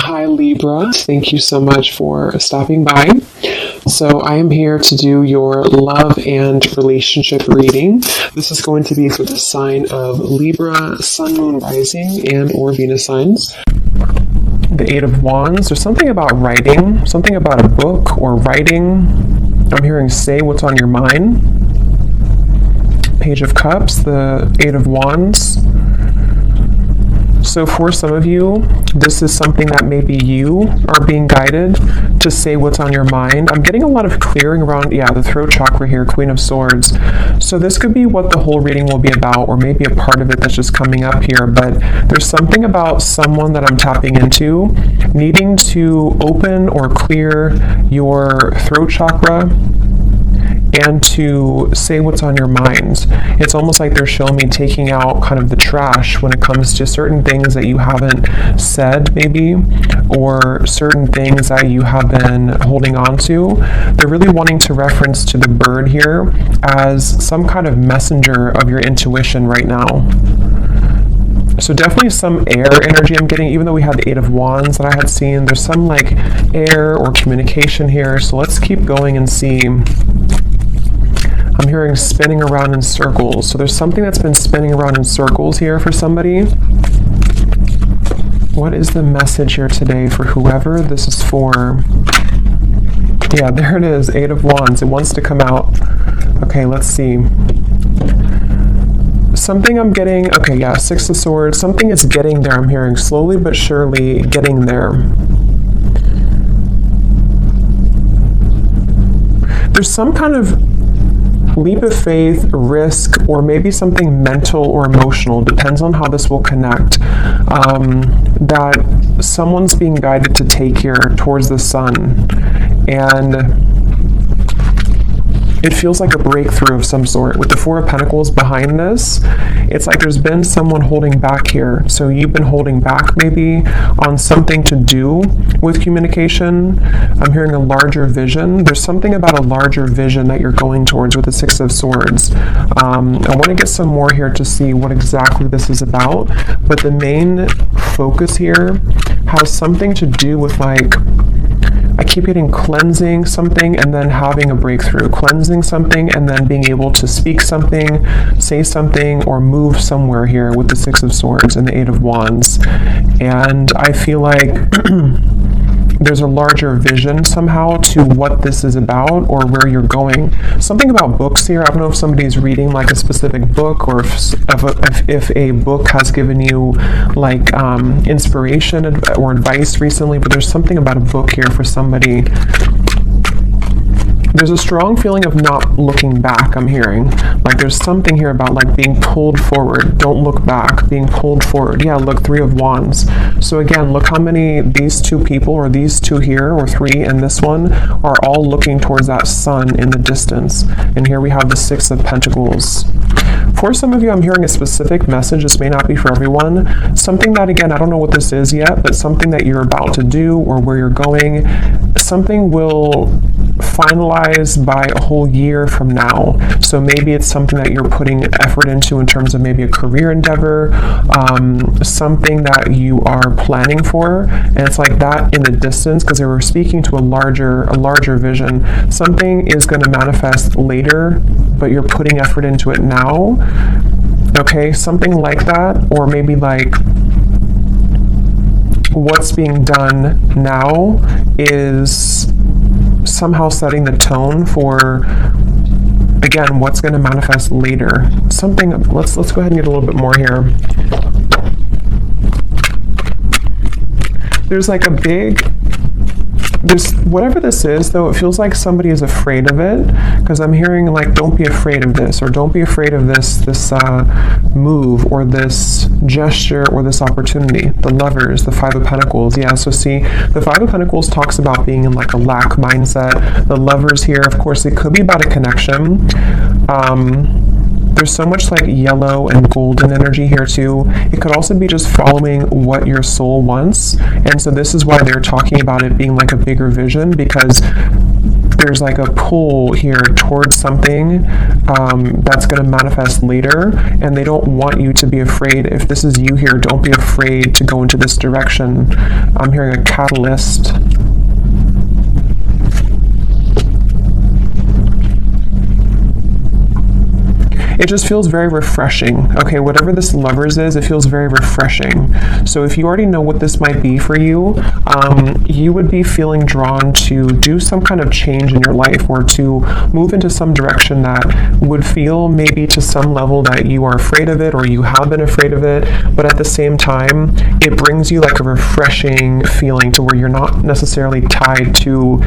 Hi Libra, thank you so much for stopping by. So I am here to do your love and relationship reading. This is going to be for the sign of Libra, Sun, Moon, Rising, and or Venus signs. The Eight of Wands, there's something about writing, something about a book or writing. I'm hearing say what's on your mind. Page of Cups, the Eight of Wands. So for some of you, this is something that maybe you are being guided to say what's on your mind. I'm getting a lot of clearing around, the throat chakra here, Queen of Swords. So this could be what the whole reading will be about, or maybe a part of it that's just coming up here. But there's something about someone that I'm tapping into, needing to open or clear your throat chakra and to say what's on your mind. It's almost like they're showing me taking out kind of the trash when it comes to certain things that you haven't said maybe, or certain things that you have been holding on to. They're really wanting to reference to the bird here as some kind of messenger of your intuition right now. So definitely some air energy I'm getting, even though we had the Eight of Wands that I had seen, there's some like air or communication here. So let's keep going and see. I'm hearing spinning around in circles. So there's something that's been spinning around in circles here for somebody. What is the message here today for whoever this is for? Yeah, there it is, Eight of Wands. It wants to come out. Okay, let's see. Something I'm getting, Six of Swords. Something is getting there, I'm hearing. Slowly but surely getting there. There's some kind of leap of faith, risk, or maybe something mental or emotional, depends on how this will connect, that someone's being guided to take here towards the sun. And it feels like a breakthrough of some sort. With the Four of Pentacles behind this, it's like there's been someone holding back here. So you've been holding back maybe on something to do with communication. I'm hearing a larger vision. There's something about a larger vision that you're going towards with the Six of Swords. I want to get some more here to see what exactly this is about. But the main focus here has something to do with I keep getting cleansing something and then having a breakthrough. Cleansing something and then being able to speak something, say something, or move somewhere here with the Six of Swords and the Eight of Wands. And I feel like there's a larger vision somehow to what this is about or where you're going. Something about books here. I don't know if somebody's reading like a specific book, or if a book has given you like inspiration or advice recently, but there's something about a book here for somebody. There's a strong feeling of not looking back, I'm hearing. Like there's something here about like being pulled forward. Don't look back, being pulled forward. Yeah, look, Three of Wands. So again, look how many these two people, or these two here, or three and this one, are all looking towards that sun in the distance. And here we have the Six of Pentacles. For some of you, I'm hearing a specific message. This may not be for everyone. Something that, again, I don't know what this is yet, but something that you're about to do or where you're going, something will finalize by a whole year from now. So maybe it's something that you're putting effort into in terms of maybe a career endeavor, something that you are planning for, and it's like that in the distance, because they were speaking to a larger vision. Something is going to manifest later, but you're putting effort into it now. Okay, something like that, or maybe like what's being done now is somehow setting the tone for, again, what's going to manifest later. Something, let's go ahead and get a little bit more here. There's like a big, whatever this is though, it feels like somebody is afraid of it, because I'm hearing like, don't be afraid of this, or don't be afraid of this move, or this gesture, or this opportunity. The Lovers, the Five of Pentacles. Yeah, so see, the Five of Pentacles talks about being in like a lack mindset. The Lovers here, of course, it could be about a connection. There's so much like yellow and golden energy here too. It could also be just following what your soul wants. And so this is why they're talking about it being like a bigger vision, because there's like a pull here towards something that's going to manifest later, and they don't want you to be afraid. If this is you here, don't be afraid to go into this direction. I'm hearing a catalyst. It just feels very refreshing. Okay, whatever this Lovers is, it feels very refreshing. So if you already know what this might be for you, you would be feeling drawn to do some kind of change in your life, or to move into some direction that would feel maybe to some level that you are afraid of it, or you have been afraid of it, but at the same time, it brings you like a refreshing feeling to where you're not necessarily tied to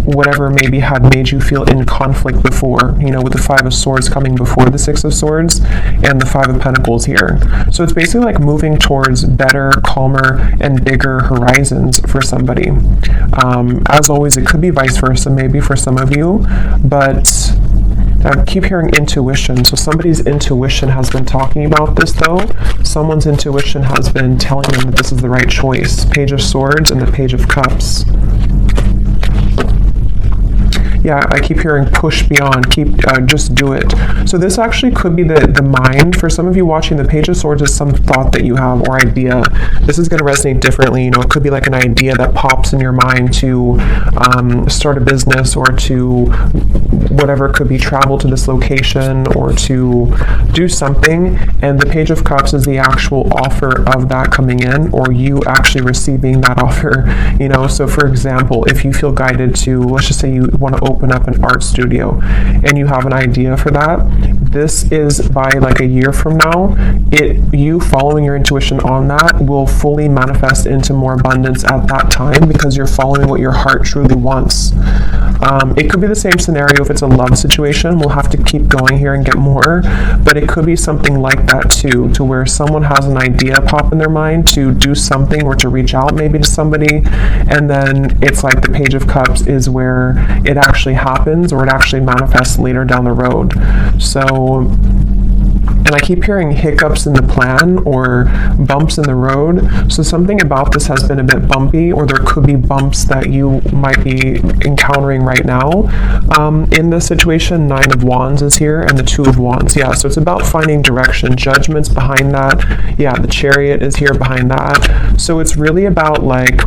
whatever maybe had made you feel in conflict before, you know, with the Five of Swords coming before the Six of Swords and the Five of Pentacles here. So it's basically like moving towards better, calmer, and bigger horizons for somebody. As always, it could be vice versa, maybe for some of you, but I keep hearing intuition. So somebody's intuition has been talking about this though. Someone's intuition has been telling them that this is the right choice. Page of Swords and the Page of Cups. Yeah, I keep hearing push beyond, just do it. So this actually could be the mind. For some of you watching, the Page of Swords is some thought that you have or idea. This is going to resonate differently. You know, it could be like an idea that pops in your mind to start a business, or to whatever, it could be travel to this location, or to do something. And the Page of Cups is the actual offer of that coming in, or you actually receiving that offer. You know, so for example, if you feel guided to, let's just say you want to open up an art studio and you have an idea for that, this is by like a year from now, you following your intuition on that will fully manifest into more abundance at that time, because you're following what your heart truly wants. It could be the same scenario if it's a love situation. We'll have to keep going here and get more, but it could be something like that too, to where someone has an idea pop in their mind to do something, or to reach out maybe to somebody, and then it's like the Page of Cups is where it actually happens, or it actually manifests later down the road. So, and I keep hearing hiccups in the plan, or bumps in the road. So something about this has been a bit bumpy, or there could be bumps that you might be encountering right now. In this situation, Nine of Wands is here, and the Two of Wands. Yeah, so it's about finding direction. Judgment's behind that. Yeah, the Chariot is here behind that. So it's really about like,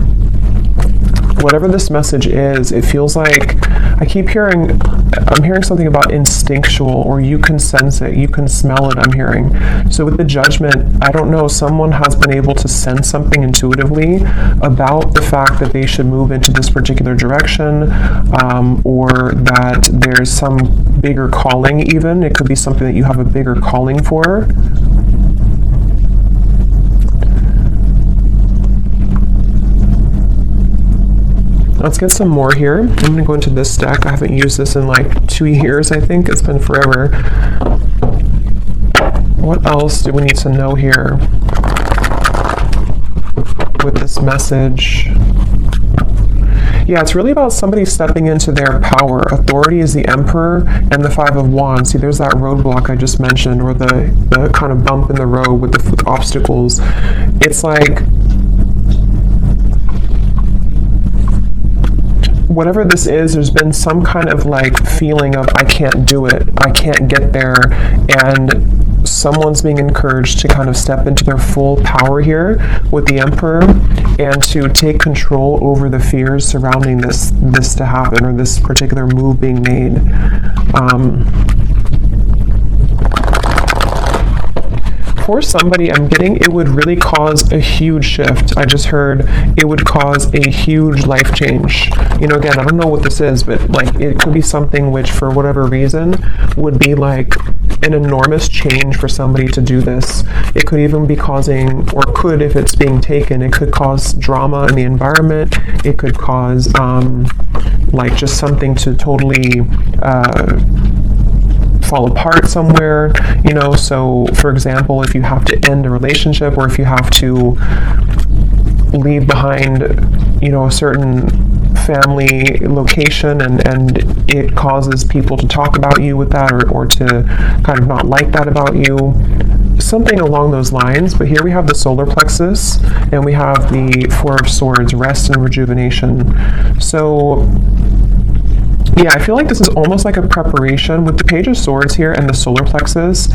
whatever this message is, it feels like, I'm hearing something about instinctual, or you can sense it, you can smell it, I'm hearing. So with the Judgment, I don't know, someone has been able to sense something intuitively about the fact that they should move into this particular direction, or that there's some bigger calling even. It could be something that you have a bigger calling for. Let's get some more here. I'm going to go into this deck. I haven't used this in like 2 years, I think. It's been forever. What else do we need to know here with this message? Yeah, it's really about somebody stepping into their power. Authority is the Emperor and the Five of Wands. See, there's that roadblock I just mentioned, or the kind of bump in the road with the obstacles. It's like, whatever this is, there's been some kind of like feeling of, I can't do it, I can't get there, and someone's being encouraged to kind of step into their full power here with the Emperor, and to take control over the fears surrounding this to happen, or this particular move being made. For somebody, I'm getting it would really cause a huge shift. I just heard it would cause a huge life change. You know, again, I don't know what this is, but like it could be something which, for whatever reason, would be like an enormous change for somebody to do this. It could even be causing, or could, if it's being taken, it could cause drama in the environment. It could cause like just something to totally fall apart somewhere, you know. So for example, if you have to end a relationship, or if you have to leave behind, you know, a certain family location, and it causes people to talk about you with that, or to kind of not like that about you, something along those lines. But here we have the solar plexus, and we have the Four of Swords, rest and rejuvenation. So Yeah, I feel like this is almost like a preparation with the Page of Swords here and the solar plexus.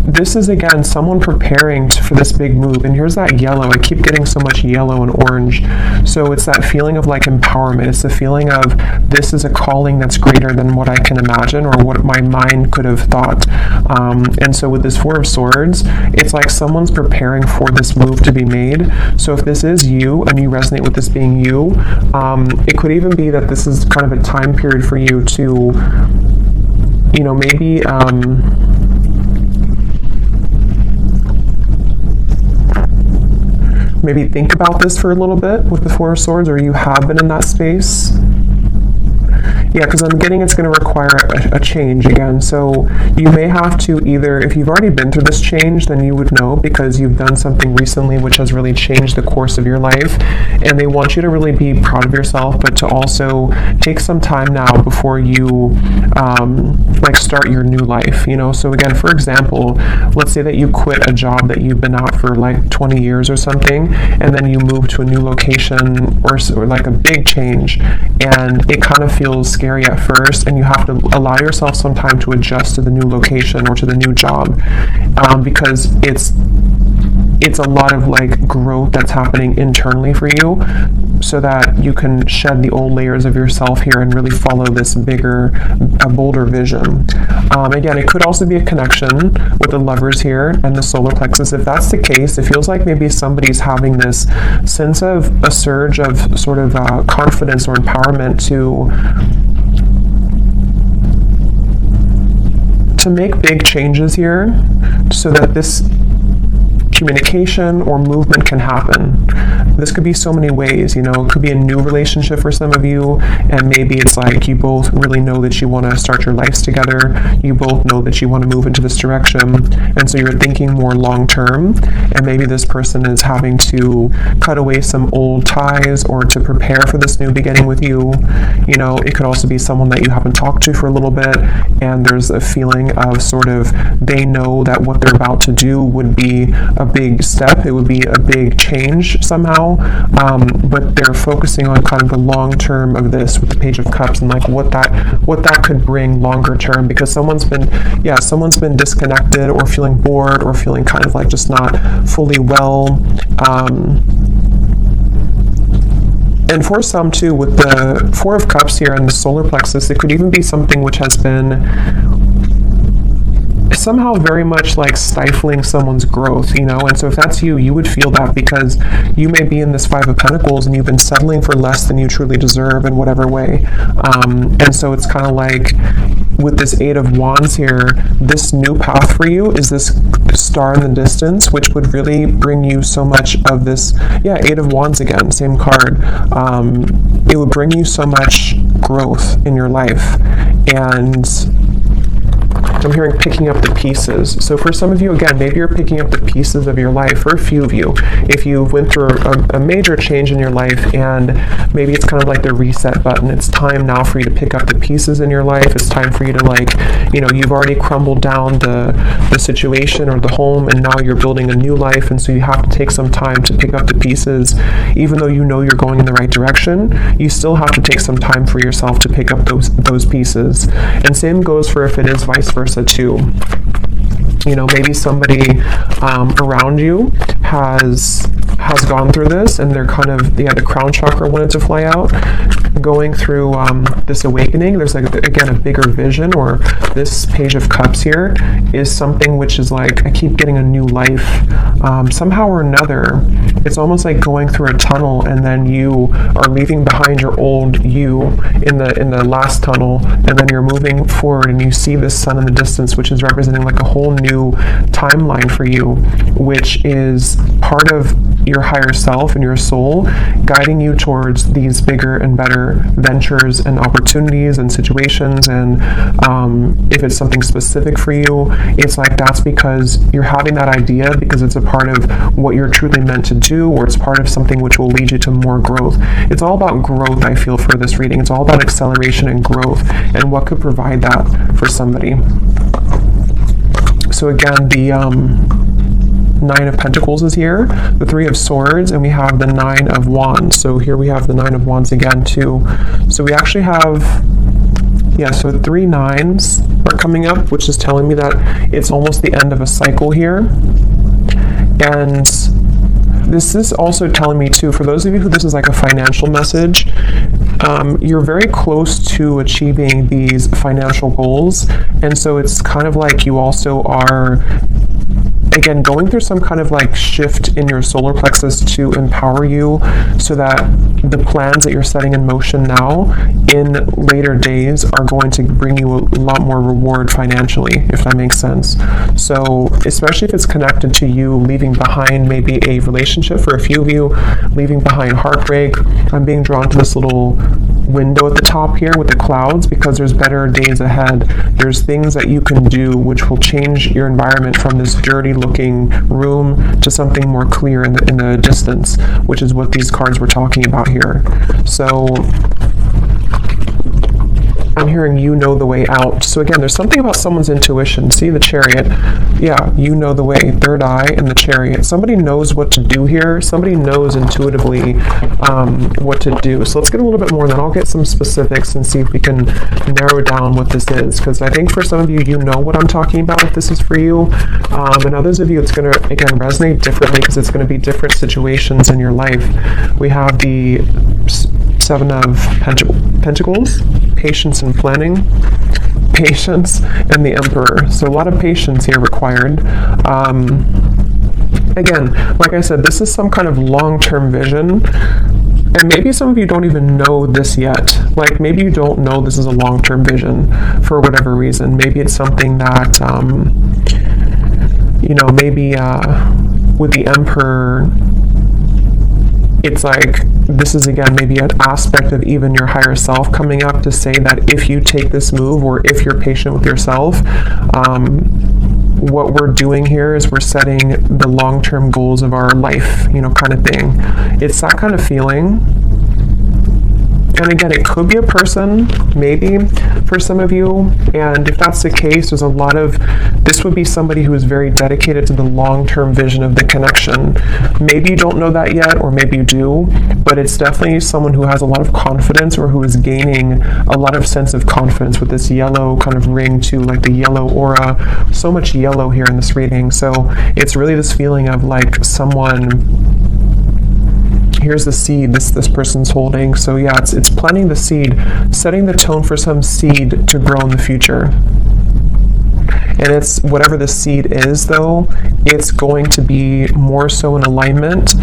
This is, again, someone preparing for this big move. And here's that yellow. I keep getting so much yellow and orange. So it's that feeling of like empowerment. It's the feeling of this is a calling that's greater than what I can imagine or what my mind could have thought. And so with this Four of Swords, it's like someone's preparing for this move to be made. So if this is you and you resonate with this being you, it could even be that this is kind of a time period for you to, you know, maybe maybe think about this for a little bit with the Four of Swords, or you have been in that space. Yeah, because I'm getting it's going to require a change again. So you may have to either, if you've already been through this change, then you would know because you've done something recently which has really changed the course of your life. And they want you to really be proud of yourself, but to also take some time now before you like start your new life, you know? So again, for example, let's say that you quit a job that you've been at for like 20 years or something, and then you move to a new location or like a big change, and it kind of feels scary at first, and you have to allow yourself some time to adjust to the new location or to the new job, because it's a lot of like growth that's happening internally for you, so that you can shed the old layers of yourself here and really follow this bigger, a bolder vision. Again, it could also be a connection with the Lovers here and the solar plexus. If that's the case, it feels like maybe somebody's having this sense of a surge of sort of confidence or empowerment to make big changes here, so that this communication or movement can happen. This could be so many ways, you know. It could be a new relationship for some of you, and maybe it's like you both really know that you want to start your lives together. You both know that you want to move into this direction, and so you're thinking more long term, and maybe this person is having to cut away some old ties or to prepare for this new beginning with you. You know, it could also be someone that you haven't talked to for a little bit, and there's a feeling of sort of they know that what they're about to do would be a big step, it would be a big change somehow, but they're focusing on kind of the long term of this with the Page of Cups and like what that could bring longer term, because someone's been disconnected or feeling bored or feeling kind of like just not fully well. And for some too, with the Four of Cups here and the solar plexus, it could even be something which has been somehow very much like stifling someone's growth, you know. And so if that's you, you would feel that, because you may be in this Five of Pentacles and you've been settling for less than you truly deserve in whatever way. And so it's kind of like with this Eight of Wands here, this new path for you is this star in the distance, which would really bring you so much of this, Eight of Wands again, same card. It would bring you so much growth in your life. And I'm hearing picking up the pieces. So for some of you, again, maybe you're picking up the pieces of your life. For a few of you, if you went through a major change in your life, and maybe it's kind of like the reset button. It's time now for you to pick up the pieces in your life. It's time for you to, like, you know, you've already crumbled down the situation or the home, and now you're building a new life, and so you have to take some time to pick up the pieces. Even though you know you're going in the right direction, you still have to take some time for yourself to pick up those pieces. And same goes for if it is vice versa too. You know, maybe somebody around you has gone through this, and they're kind of, the crown chakra wanted to fly out, going through this awakening. There's like, again, a bigger vision, or this Page of Cups here is something which is like, I keep getting a new life somehow or another. It's almost like going through a tunnel, and then you are leaving behind your old you in the last tunnel, and then you're moving forward, and you see this sun in the distance, which is representing like a whole new timeline for you, which is part of your higher self and your soul guiding you towards these bigger and better ventures and opportunities and situations. And if it's something specific for you, it's like that's because you're having that idea because it's a part of what you're truly meant to do, or it's part of something which will lead you to more growth. It's all about growth, I feel, for this reading. It's all about acceleration and growth, and what could provide that for somebody. So again, the Nine of Pentacles is here, the Three of Swords, and we have the Nine of Wands. So here we have the Nine of Wands again too. So we actually have Yeah, so 3 9s are coming up, which is telling me that it's almost the end of a cycle here. And this is also telling me too, for those of you who this is like a financial message, you're very close to achieving these financial goals. And so it's kind of like you also are, again, going through some kind of like shift in your solar plexus to empower you so that the plans that you're setting in motion now in later days are going to bring you a lot more reward financially, if that makes sense. So especially if it's connected to you leaving behind maybe a relationship, for a few of you, leaving behind heartbreak. I'm being drawn to this little window at the top here with the clouds because there's better days ahead. There's things that you can do which will change your environment from this dirty looking room to something more clear in the distance, which is what these cards were talking about here. So I'm hearing you know the way out. So again, there's something about someone's intuition. See the Chariot? Yeah, you know the way. Third eye and the Chariot. Somebody knows what to do here. Somebody knows intuitively what to do. So let's get a little bit more, and then I'll get some specifics and see if we can narrow down what this is. Because I think for some of you, you know what I'm talking about if this is for you. And others of you, it's going to, again, resonate differently because it's going to be different situations in your life. We have the 7 of Pentacles, patience and planning, patience, and the Emperor. So a lot of patience here required. Again, like I said, this is some kind of long-term vision. And maybe some of you don't even know this yet. Like maybe you don't know this is a long-term vision for whatever reason. Maybe it's something that, maybe with the Emperor, it's like, this is again maybe an aspect of even your higher self coming up to say that if you take this move, or if you're patient with yourself, what we're doing here is we're setting the long-term goals of our life, kind of thing. It's that kind of feeling. And again, it could be a person, maybe, for some of you. And if that's the case, there's a lot of, this would be somebody who is very dedicated to the long-term vision of the connection. Maybe you don't know that yet, or maybe you do, but it's definitely someone who has a lot of confidence, or who is gaining a lot of sense of confidence with this yellow kind of ring too, like the yellow aura. So much yellow here in this reading. So it's really this feeling of like someone, here's the seed this person's holding. So yeah, it's planting the seed, setting the tone for some seed to grow in the future. And it's whatever the seed is, though, it's going to be more so in alignment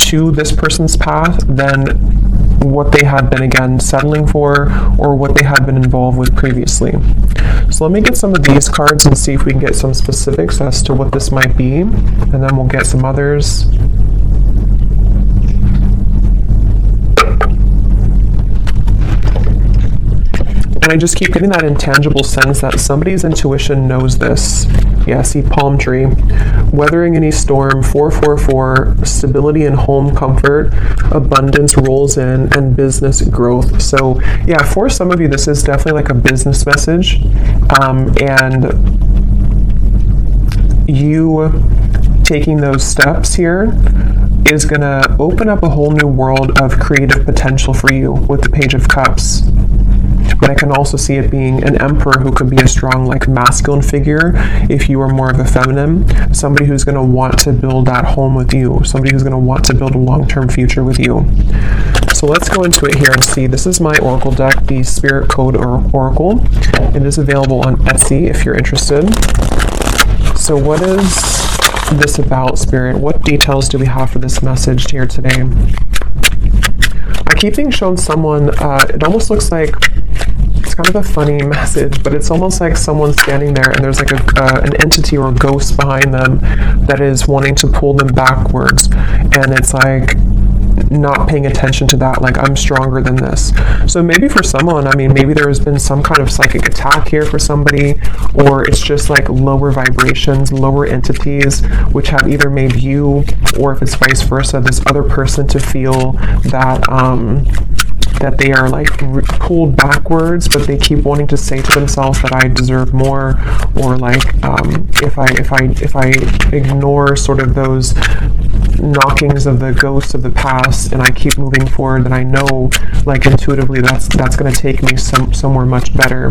to this person's path than what they had been, again, settling for, or what they had been involved with previously. So let me get some of these cards and see if we can get some specifics as to what this might be, and then we'll get some others. And I just keep getting that intangible sense that somebody's intuition knows this. Yeah, see palm tree. Weathering any storm, 444, stability and home comfort, abundance rolls in, and business growth. So yeah, for some of you, this is definitely like a business message. And you taking those steps here is going to open up a whole new world of creative potential for you with the Page of Cups. But I can also see it being an Emperor who could be a strong, like, masculine figure if you are more of a feminine. Somebody who's going to want to build that home with you. Somebody who's going to want to build a long-term future with you. So let's go into it here and see. This is my Oracle deck, the Spirit Code Oracle. It is available on Etsy if you're interested. So what is this about, Spirit? What details do we have for this message here today? I keep being shown someone, it almost looks like, it's kind of a funny message, but it's almost like someone standing there and there's like an entity or a ghost behind them that is wanting to pull them backwards. And it's like not paying attention to that, like, I'm stronger than this. So maybe for someone, I mean, maybe there has been some kind of psychic attack here for somebody, or it's just like lower vibrations, lower entities, which have either made you, or if it's vice versa, this other person to feel that that they are like pulled backwards, but they keep wanting to say to themselves that I deserve more, or like if I ignore sort of those knockings of the ghosts of the past and I keep moving forward, then I know, like, intuitively that's going to take me somewhere much better.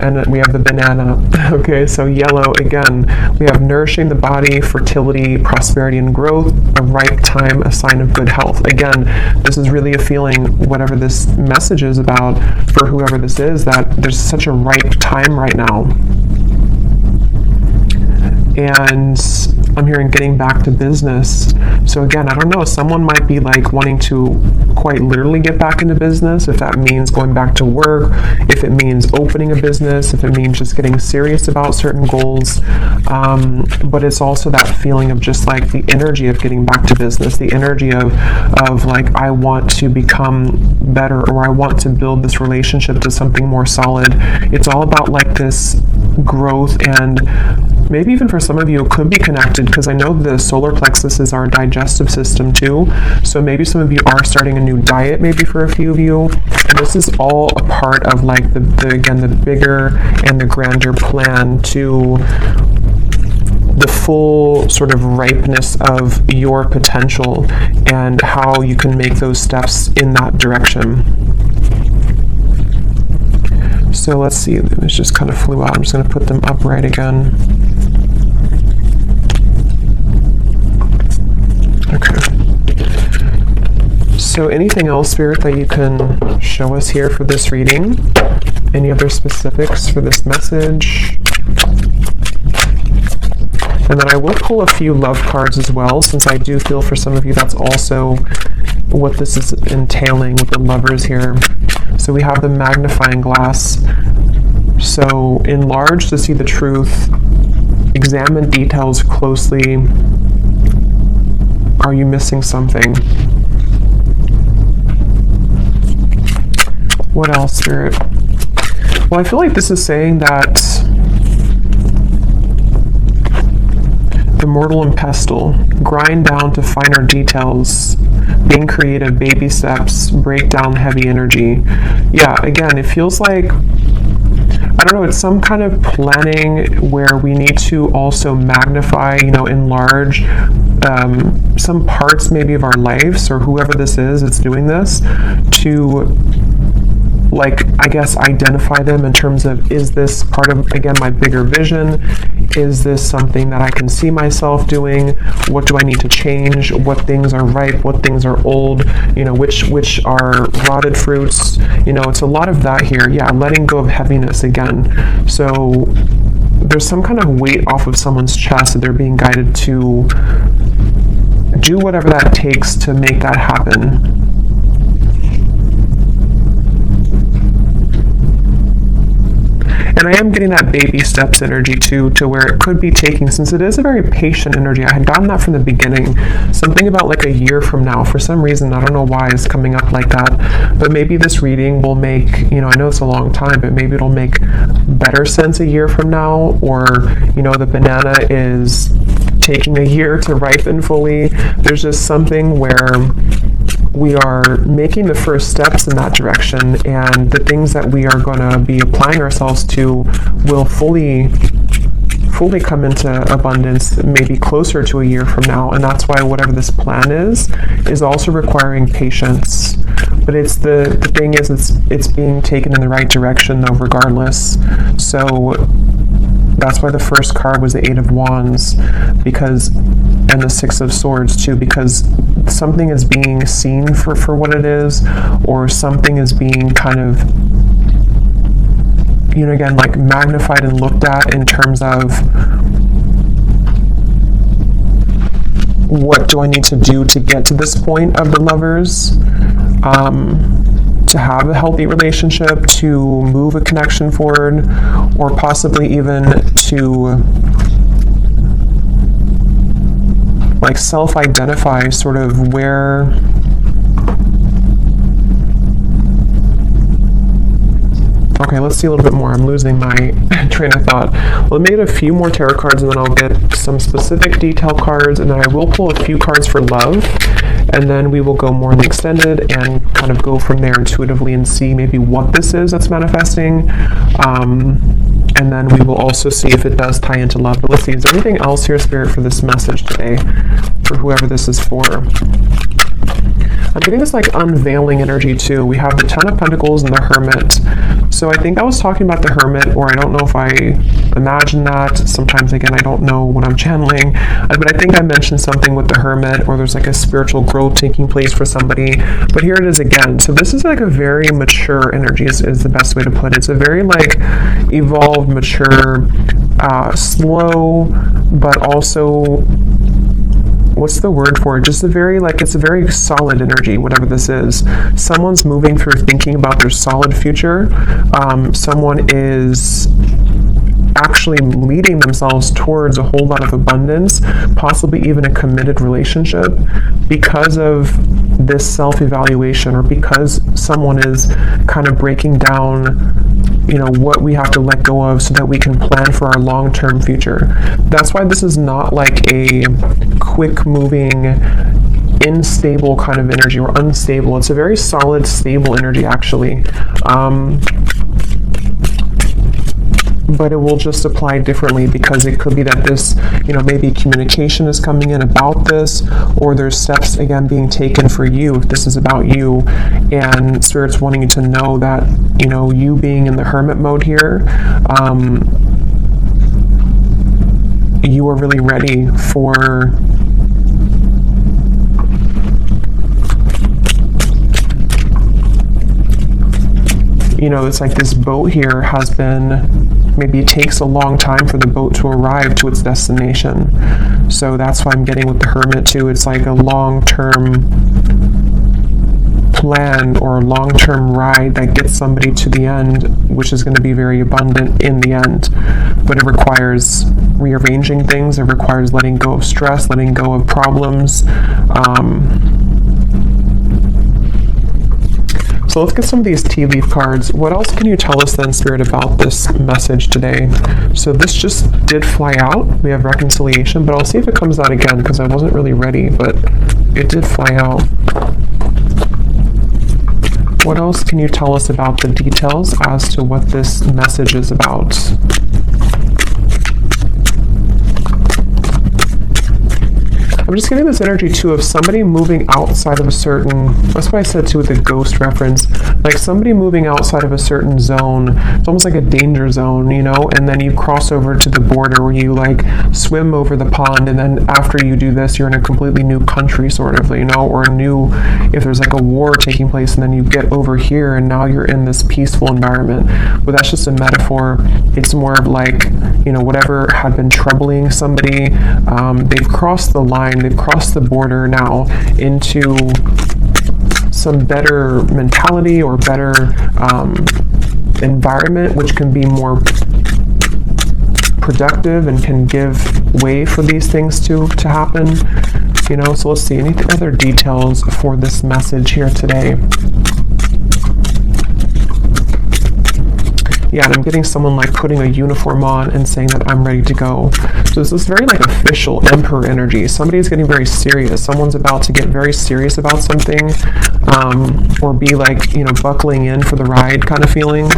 And we have the banana. Okay, so yellow, again, we have nourishing the body, fertility, prosperity, and growth, a ripe time, a sign of good health. Again, this is really a feeling, whatever this message is about for whoever this is, that there's such a ripe time right now. And I'm hearing getting back to business. So again, I don't know, someone might be like wanting to quite literally get back into business, if that means going back to work, if it means opening a business, if it means just getting serious about certain goals. But it's also that feeling of just like the energy of getting back to business, the energy of like, I want to become better, or I want to build this relationship to something more solid. It's all about like this growth, and maybe even for some of you it could be connected, because I know the solar plexus is our digestive system too. So maybe some of you are starting a new diet, maybe for a few of you. And this is all a part of like the bigger and the grander plan to the full sort of ripeness of your potential and how you can make those steps in that direction. So let's see, it just kind of flew out. I'm just going to put them upright again. Okay. So anything else, Spirit, that you can show us here for this reading? Any other specifics for this message? And then I will pull a few love cards as well, since I do feel for some of you that's also what this is entailing with the lovers here. So we have the magnifying glass. So enlarge to see the truth. Examine details closely. Are you missing something? What else, Spirit? Well, I feel like this is saying that the mortal and pestle, grind down to finer details, being creative, baby steps, break down heavy energy. Yeah, again, it feels like, I don't know, it's some kind of planning where we need to also magnify, enlarge some parts maybe of our lives, or whoever this is that's doing this, to like, I guess, identify them in terms of, is this part of, again, my bigger vision? Is this something that I can see myself doing? What do I need to change? What things are ripe? What things are old? Which are rotted fruits? It's a lot of that here. Yeah, letting go of heaviness again. So there's some kind of weight off of someone's chest that they're being guided to do whatever that takes to make that happen. And I am getting that baby steps energy too, to where it could be taking, since it is a very patient energy. I had gotten that from the beginning. Something about like a year from now. For some reason, I don't know why it's coming up like that. But maybe this reading will make, I know it's a long time, but maybe it'll make better sense a year from now. Or, the banana is taking a year to ripen fully. There's just something where we are making the first steps in that direction, and the things that we are going to be applying ourselves to will fully come into abundance maybe closer to a year from now. And that's why whatever this plan is also requiring patience. But it's the thing is, it's being taken in the right direction though, regardless. So that's why the first card was the Eight of Wands, and the Six of Swords too, because something is being seen for what it is, or something is being kind of, again, like magnified and looked at in terms of, what do I need to do to get to this point of the lovers? To have a healthy relationship, to move a connection forward, or possibly even to like self-identify sort of where Okay, let's see a little bit more. I'm losing my train of thought. Let me get a few more tarot cards, and then I'll get some specific detail cards, and then I will pull a few cards for love, and then we will go more in the extended and kind of go from there intuitively and see maybe what this is that's manifesting. And then we will also see if it does tie into love. But let's see, is there anything else here, Spirit, for this message today, for whoever this is for? I'm getting this like unveiling energy too. We have the Ten of Pentacles and the Hermit. So I think I was talking about the Hermit, or I don't know if I imagined that. Sometimes, again, I don't know what I'm channeling. But I think I mentioned something with the Hermit, or there's like a spiritual growth taking place for somebody. But here it is again. So this is like a very mature energy is the best way to put it. It's a very like evolved, mature, slow, but also, what's the word for it? Just a very, like, it's a very solid energy, whatever this is. Someone's moving through thinking about their solid future. Someone is actually leading themselves towards a whole lot of abundance, possibly even a committed relationship, because of this self-evaluation, or because someone is kind of breaking down, you know, what we have to let go of so that we can plan for our long-term future. That's why this is not like a quick-moving, unstable kind of energy, or unstable. It's a very solid, stable energy, actually. But it will just apply differently, because it could be that this, you know, maybe communication is coming in about this, or there's steps, again, being taken for you, if this is about you, and Spirit's wanting you to know that, you know, you being in the Hermit mode here, you are really ready for you know, it's like this boat here has been, maybe it takes a long time for the boat to arrive to its destination. So that's why I'm getting with the Hermit too. It's like a long-term plan or a long-term ride that gets somebody to the end, which is going to be very abundant in the end. But it requires rearranging things. It requires letting go of stress, letting go of problems. So let's get some of these tea leaf cards. What else can you tell us then, Spirit, about this message today? So this just did fly out. We have reconciliation, but I'll see if it comes out again, because I wasn't really ready, but it did fly out. What else can you tell us about the details as to what this message is about? I'm just getting this energy too of somebody moving outside of a certain, that's why I said too with the ghost reference, like somebody moving outside of a certain zone. It's almost like a danger zone, you know, and then you cross over to the border where you like swim over the pond, and then after you do this, you're in a completely new country sort of, you know, or a new, if there's like a war taking place, and then you get over here and now you're in this peaceful environment. But that's just a metaphor. It's more of like, you know, whatever had been troubling somebody, they've crossed the line, they've crossed the border now into some better mentality or better environment, which can be more productive and can give way for these things to happen, you know. So let's see, any other details for this message here today? Yeah, and I'm getting someone like putting a uniform on and saying that I'm ready to go. So this is very like official emperor energy. Somebody's getting very serious. Someone's about to get very serious about something, or be like, you know, buckling in for the ride kind of feeling.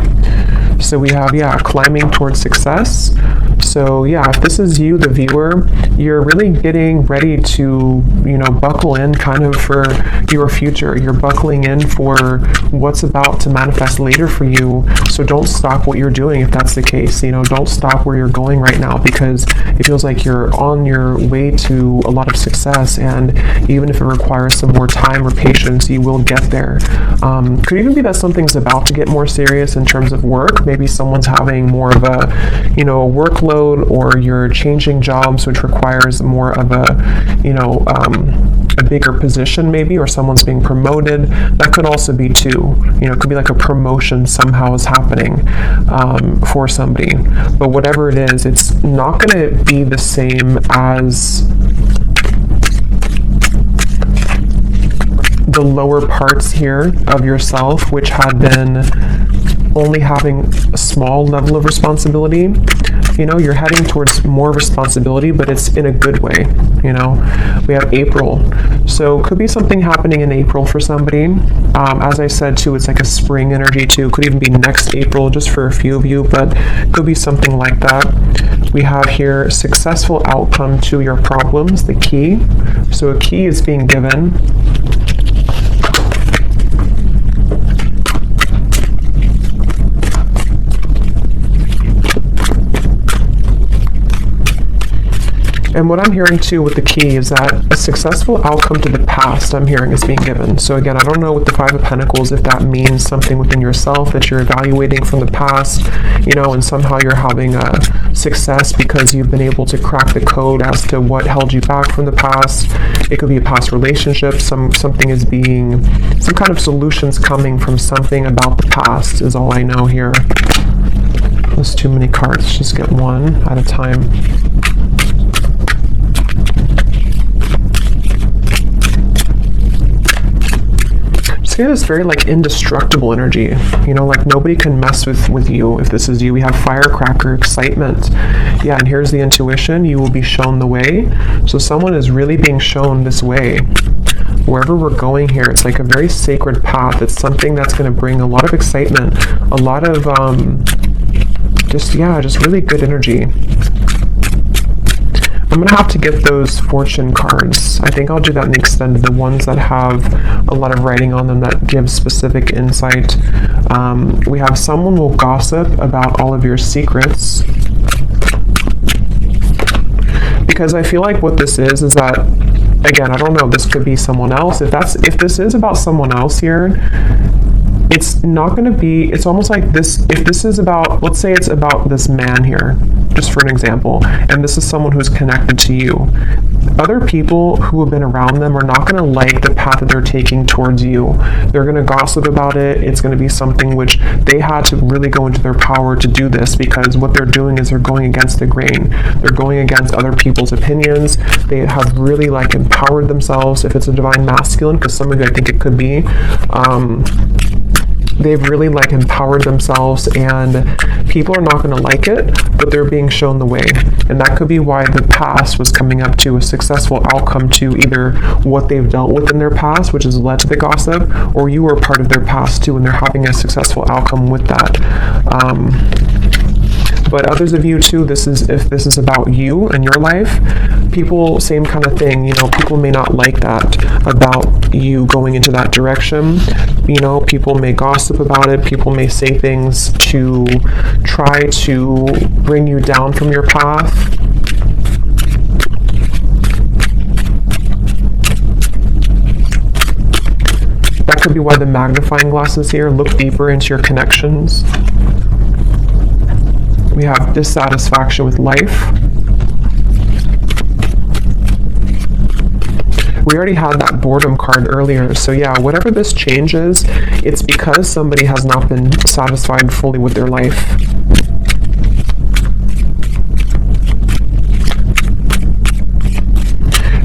So we have, yeah, climbing towards success. So yeah, if this is you, the viewer, you're really getting ready to, you know, buckle in kind of for your future. You're buckling in for what's about to manifest later for you. So don't stop what you're doing if that's the case. You know, don't stop where you're going right now, because it feels like you're on your way to a lot of success, and even if it requires some more time or patience, you will get there. Could even be that something's about to get more serious in terms of work. Maybe someone's having more of a, you know, a workload, or you're changing jobs, which requires more of a, you know, a bigger position maybe, or someone's being promoted. That could also be too, you know, it could be like a promotion somehow is happening for somebody. But whatever it is, it's not going to be the same as the lower parts here of yourself, which had been only having a small level of responsibility. You know, you're heading towards more responsibility, but it's in a good way. You know, we have April. So could be something happening in April for somebody. As I said too, it's like a spring energy too. Could even be next April just for a few of you, but could be something like that. We have here successful outcome to your problems, the key. So a key is being given. And what I'm hearing too with the key is that a successful outcome to the past, I'm hearing, is being given. So again, I don't know with the Five of Pentacles if that means something within yourself that you're evaluating from the past, you know, and somehow you're having a success because you've been able to crack the code as to what held you back from the past. It could be a past relationship. Something is being, some kind of solutions coming from something about the past is all I know here. There's too many cards. Just get one at a time. This very like indestructible energy, you know, like nobody can mess with you. If this is you, we have firecracker, excitement. Yeah, and here's the intuition. You will be shown the way. So someone is really being shown this way. Wherever we're going here, it's like a very sacred path. It's something that's going to bring a lot of excitement, a lot of just really good energy. I'm going to have to get those fortune cards. I think I'll do that in the extended, the ones that have a lot of writing on them that give specific insight. We have someone will gossip about all of your secrets. Because I feel like what this is that, again, I don't know, this could be someone else. If this is about someone else here, it's not going to be, it's almost like this, if this is about, let's say it's about this man here, just for an example, and this is someone who's connected to you. Other people who have been around them are not going to like the path that they're taking towards you. They're going to gossip about it. It's going to be something which they had to really go into their power to do this, because what they're doing is they're going against the grain. They're going against other people's opinions. They have really like empowered themselves, if it's a divine masculine, because some of you, I think it could be, they've really like empowered themselves, and people are not going to like it, but they're being shown the way. And that could be why the past was coming up to a successful outcome to either what they've dealt with in their past, which has led to the gossip, or you were part of their past too, and they're having a successful outcome with that. But others of you too, if this is about you and your life, people, same kind of thing, you know, people may not like that about you going into that direction. You know, people may gossip about it, people may say things to try to bring you down from your path. That could be why the magnifying glass is here. Look deeper into your connections. We have dissatisfaction with life. We already had that boredom card earlier. So yeah, whatever this change is, it's because somebody has not been satisfied fully with their life.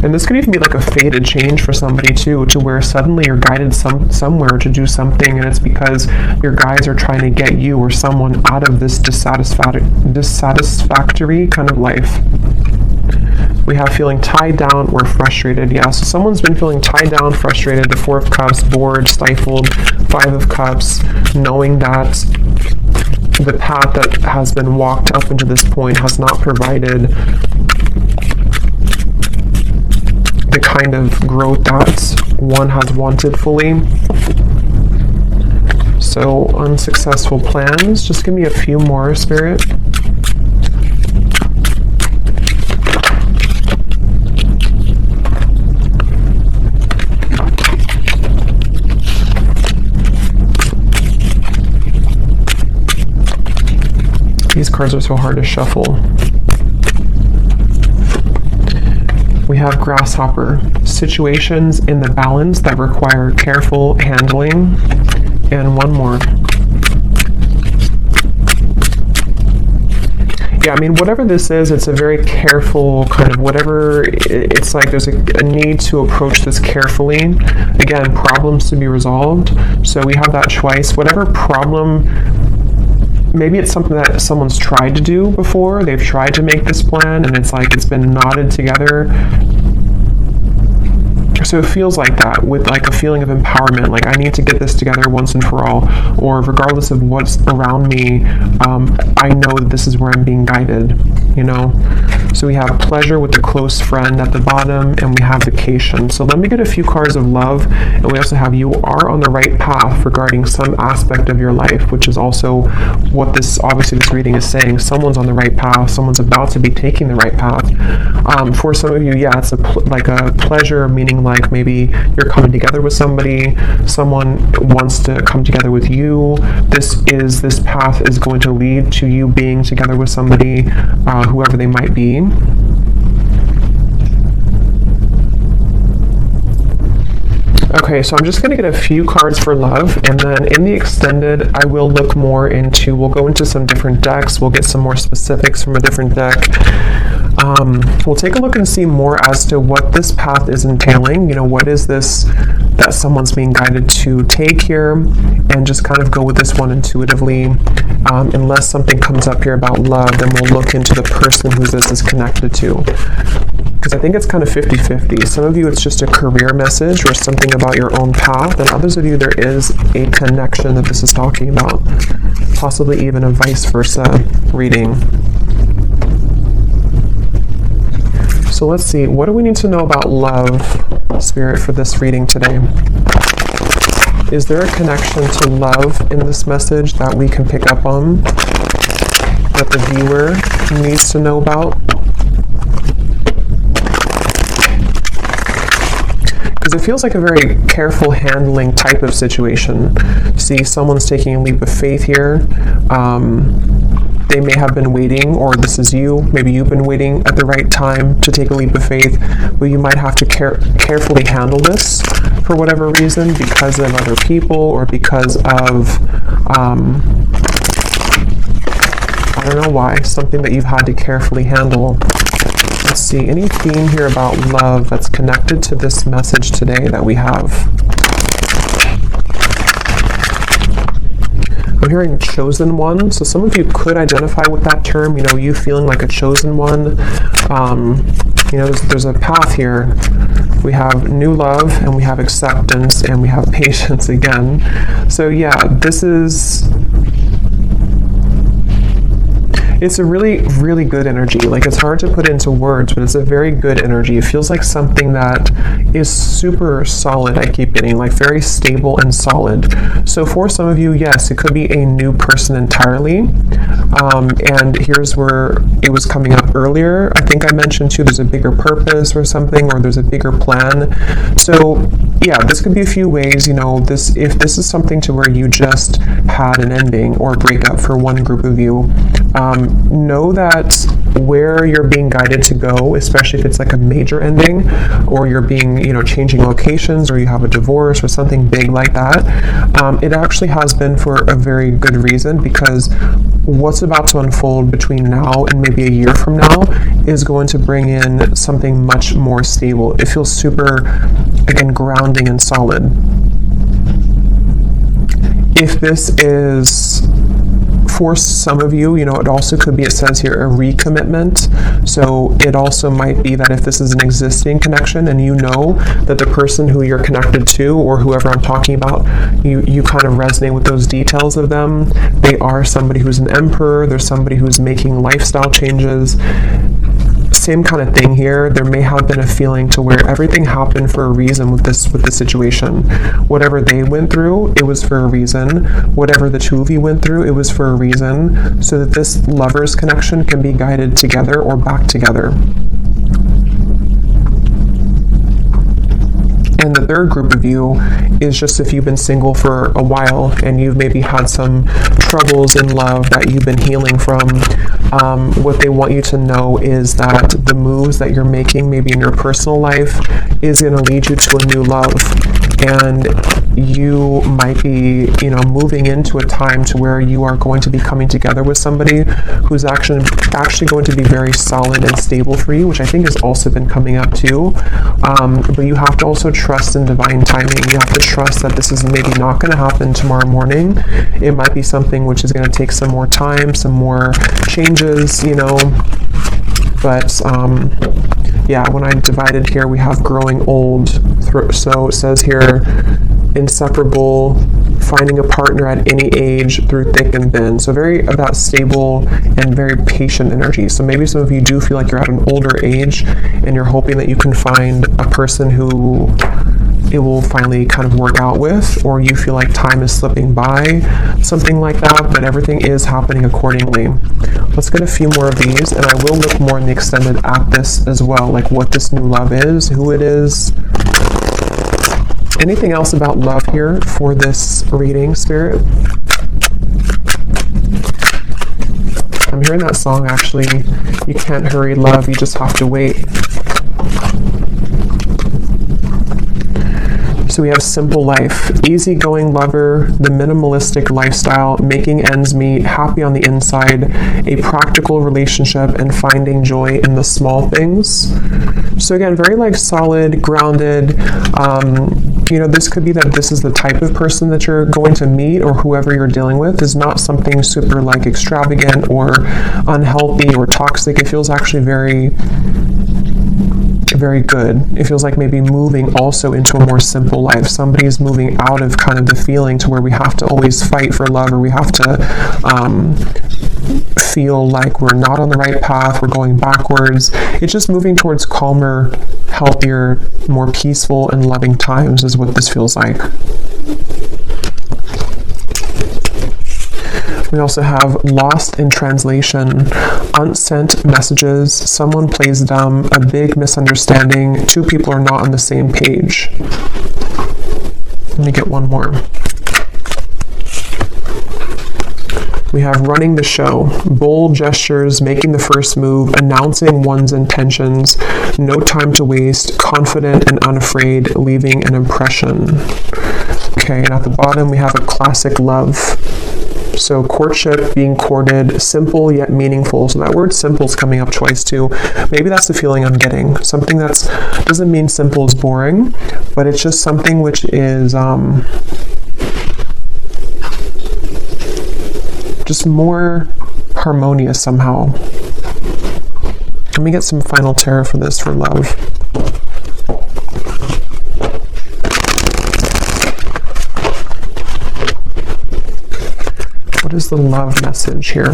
And this could even be like a fated change for somebody too, to where suddenly you're guided somewhere to do something, and it's because your guides are trying to get you or someone out of this dissatisfactory kind of life. We have feeling tied down or frustrated. Yeah, so someone's been feeling tied down, frustrated, the Four of Cups, bored, stifled, Five of Cups, knowing that the path that has been walked up into this point has not provided the kind of growth that one has wanted fully. So unsuccessful plans. Just give me a few more, Spirit. These cards are so hard to shuffle. We have grasshopper, situations in the balance that require careful handling, and one more. Yeah, I mean, whatever this is, it's a very careful kind of whatever, it's like there's a need to approach this carefully. Again, problems to be resolved. So we have that twice. Whatever problem maybe it's something that someone's tried to do before. They've tried to make this plan and it's like it's been knotted together. So it feels like that, with like a feeling of empowerment, like I need to get this together once and for all, or regardless of what's around me, I know that this is where I'm being guided, you know? So we have pleasure with the close friend at the bottom, and we have vacation. So let me get a few cards of love, and we also have you are on the right path regarding some aspect of your life, which is also what this reading is saying. Someone's on the right path, someone's about to be taking the right path. For some of you, yeah, it's like a pleasure, meaning like maybe you're coming together with somebody, someone wants to come together with you. This path is going to lead to you being together with somebody, whoever they might be. Okay, so I'm just going to get a few cards for love, and then in the extended, I will look more into, we'll go into some different decks, we'll get some more specifics from a different deck. We'll take a look and see more as to what this path is entailing, you know, what is this that someone's being guided to take here, and just kind of go with this one intuitively. Unless something comes up here about love, then we'll look into the person who this is connected to. Because I think it's kind of 50-50. Some of you, it's just a career message or something about your own path, and others of you, there is a connection that this is talking about. Possibly even a vice versa reading. So let's see, what do we need to know about love, Spirit, for this reading today? Is there a connection to love in this message that we can pick up on, that the viewer needs to know about? Because it feels like a very careful handling type of situation. See, someone's taking a leap of faith here. They may have been waiting, or this is you. Maybe you've been waiting at the right time to take a leap of faith, but you might have to carefully handle this for whatever reason, because of other people, or because of, I don't know why, something that you've had to carefully handle. Let's see, any theme here about love that's connected to this message today that we have? I'm hearing chosen one, so some of you could identify with that term, you know, you feeling like a chosen one. You know, there's a path here. We have new love, and we have acceptance, and we have patience again. So yeah, it's a really, really good energy. Like, it's hard to put into words, but it's a very good energy. It feels like something that is super solid, I keep getting, like very stable and solid. So for some of you, yes, it could be a new person entirely. And here's where it was coming up earlier. I think I mentioned too, there's a bigger purpose or something, or there's a bigger plan. So yeah, this could be a few ways, you know, if this is something to where you just had an ending or breakup for one group of you, know that where you're being guided to go, especially if it's like a major ending, or you're being, you know, changing locations, or you have a divorce or something big like that, it actually has been for a very good reason, because what's about to unfold between now and maybe a year from now is going to bring in something much more stable. It feels super, again, grounding and solid. If this is for some of you, you know, it also could be, it says here, a recommitment. So it also might be that if this is an existing connection and you know that the person who you're connected to, or whoever I'm talking about, you kind of resonate with those details of them. They are somebody who's an emperor. There's somebody who's making lifestyle changes. Same kind of thing here. There may have been a feeling to where everything happened for a reason with this situation. Whatever they went through, it was for a reason. Whatever the two of you went through, it was for a reason, so that this lover's connection can be guided together or back together. And the third group of you is just if you've been single for a while and you've maybe had some troubles in love that you've been healing from. What they want you to know is that the moves that you're making maybe in your personal life is going to lead you to a new love. and you might be, moving into a time to where you are going to be coming together with somebody who's actually going to be very solid and stable for you, which I think has also been coming up too. But you have to also trust in divine timing. You have to trust that this is maybe not going to happen tomorrow morning. It might be something which is going to take some more time, some more changes, but yeah, when I divided here, we have growing old. So it says here, inseparable, finding a partner at any age through thick and thin. So very about stable and very patient energy. So maybe some of you do feel like you're at an older age and you're hoping that you can find a person who it will finally kind of work out with, or you feel like time is slipping by, something like that, but everything is happening accordingly. Let's get a few more of these, and I will look more in the extended at this as well, like what this new love is, who it is. Anything else about love here for this reading, Spirit? I'm hearing that song, actually. You can't hurry love, you just have to wait. So we have simple life, easygoing lover, the minimalistic lifestyle, making ends meet, happy on the inside, a practical relationship, and finding joy in the small things. So again, very like solid, grounded. This could be that this is the type of person that you're going to meet, or whoever you're dealing with is not something super like extravagant or unhealthy or toxic. It feels actually very good. It feels like maybe moving also into a more simple life. Somebody's moving out of kind of the feeling to where we have to always fight for love, or we have to feel like we're not on the right path, we're going backwards. It's just moving towards calmer, healthier, more peaceful and loving times is what this feels like. We also have lost in translation, unsent messages, someone plays dumb, a big misunderstanding, two people are not on the same page. Let me get one more. We have running the show, bold gestures, making the first move, announcing one's intentions, no time to waste, confident and unafraid, leaving an impression. Okay, and at the bottom we have a classic love. So courtship, being courted, simple yet meaningful. So that word simple is coming up twice too. Maybe that's the feeling I'm getting. Something that's, doesn't mean simple is boring, but it's just something which is just more harmonious somehow. Let me get some final tarot for this for love. What is the love message here?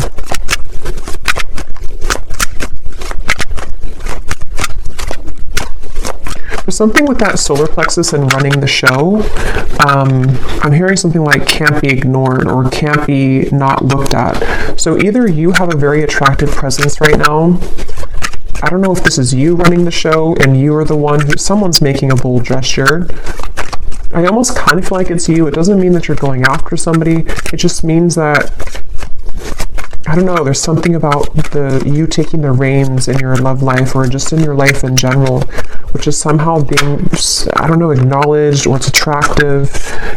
There's something with that solar plexus and running the show. I'm hearing something like can't be ignored or can't be not looked at. So either you have a very attractive presence right now. I don't know if this is you running the show and you are the one who, someone's making a bold gesture. I almost kind of feel like it's you. It doesn't mean that you're going after somebody. It just means that, I don't know, there's something about you taking the reins in your love life or just in your life in general, which is somehow being, I don't know, acknowledged, or it's attractive.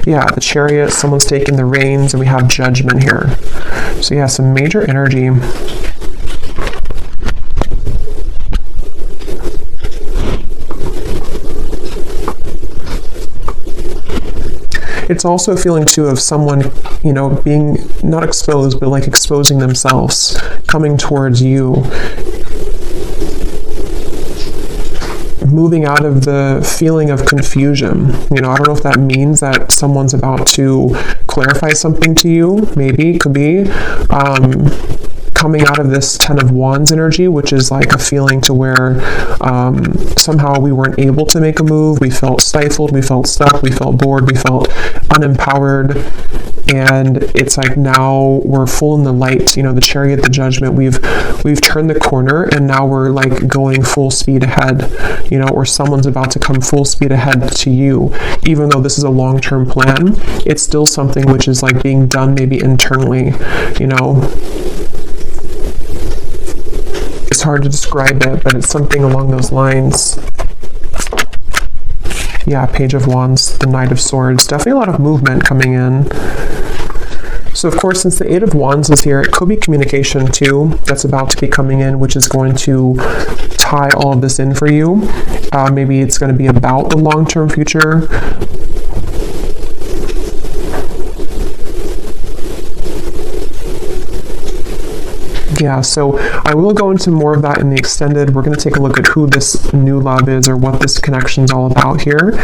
Yeah, the Chariot, someone's taking the reins, and we have Judgment here. So yeah, some major energy. It's also a feeling too of someone, being not exposed, but like exposing themselves, coming towards you, moving out of the feeling of confusion. I don't know if that means that someone's about to clarify something to you. Maybe, it could be. Coming out of this Ten of Wands energy, which is like a feeling to where somehow we weren't able to make a move, we felt stifled, we felt stuck, we felt bored, we felt unempowered, and it's like now we're full in the light. The Chariot, the Judgment, we've turned the corner, and now we're like going full speed ahead, or someone's about to come full speed ahead to you. Even though this is a long-term plan, it's still something which is like being done maybe internally. It's hard to describe it, but it's something along those lines. Yeah, Page of Wands, the Knight of Swords. Definitely a lot of movement coming in. So of course, since the Eight of Wands is here, it could be communication too that's about to be coming in, which is going to tie all of this in for you. Maybe it's going to be about the long-term future. Yeah, so I will go into more of that in the extended. We're going to take a look at who this new love is or what this connection is all about here.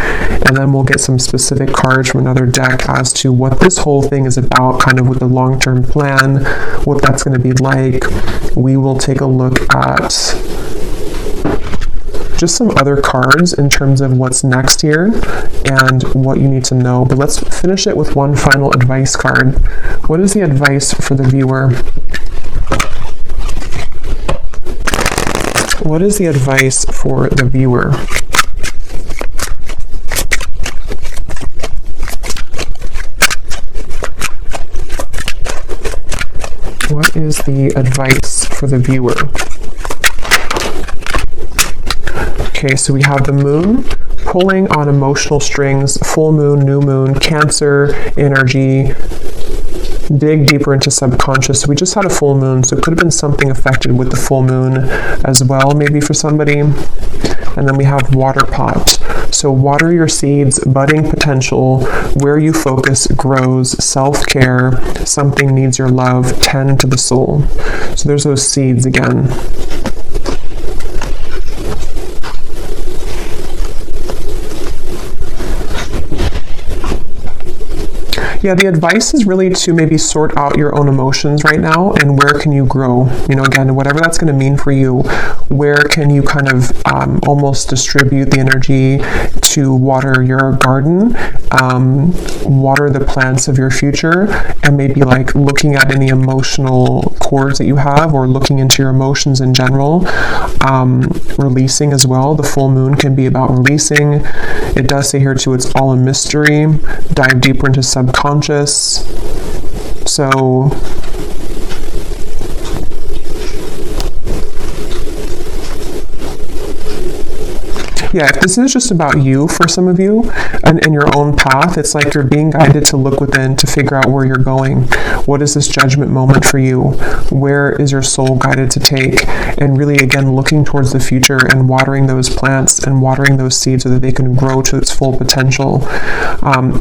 And then we'll get some specific cards from another deck as to what this whole thing is about, kind of with the long-term plan, what that's going to be like. We will take a look at just some other cards in terms of what's next here and what you need to know. But let's finish it with one final advice card. What is the advice for the viewer? What is the advice for the viewer? What is the advice for the viewer? Okay, so we have the moon pulling on emotional strings, full moon, new moon, Cancer energy. Dig deeper into subconscious. So we just had a full moon, so it could have been something affected with the full moon as well, maybe for somebody. And then we have water pot. So water your seeds, budding potential, where you focus grows, self-care, something needs your love, tend to the soul. So there's those seeds again. Yeah, the advice is really to maybe sort out your own emotions right now and where can you grow? You know, again, whatever that's going to mean for you, where can you kind of almost distribute the energy to water your garden, water the plants of your future, and maybe like looking at any emotional cords that you have or looking into your emotions in general, releasing as well. The full moon can be about releasing. It does say here too, it's all a mystery. Dive deeper into subconscious. So yeah, if this is just about you for some of you and your own path, it's like you're being guided to look within to figure out where you're going. What is this judgment moment for you? Where is your soul guided to take? And really, again, looking towards the future and watering those plants and watering those seeds so that they can grow to its full potential.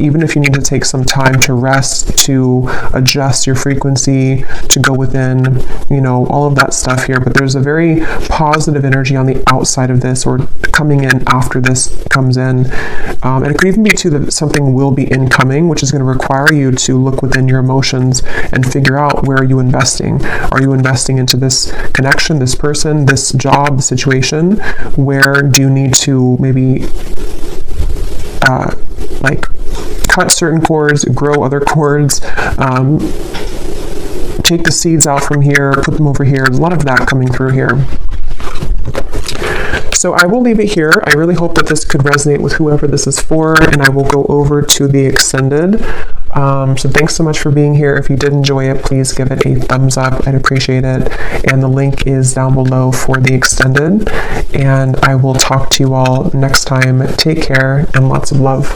Even if you need to take some time to rest, to adjust your frequency, to go within, you know, all of that stuff here. But there's a very positive energy on the outside of this, or coming in after this comes in. And it could even be too that something will be incoming, which is going to require you to look within your emotions and figure out, where are you investing? Are you investing into this connection, this person, this job, the situation? Where do you need to maybe like cut certain cords, grow other cords, take the seeds out from here, put them over here? There's a lot of that coming through here. So I will leave it here. I really hope that this could resonate with whoever this is for, and I will go over to the extended. So thanks so much for being here. If you did enjoy it, please give it a thumbs up. I'd appreciate it. And the link is down below for the extended. And I will talk to you all next time. Take care and lots of love.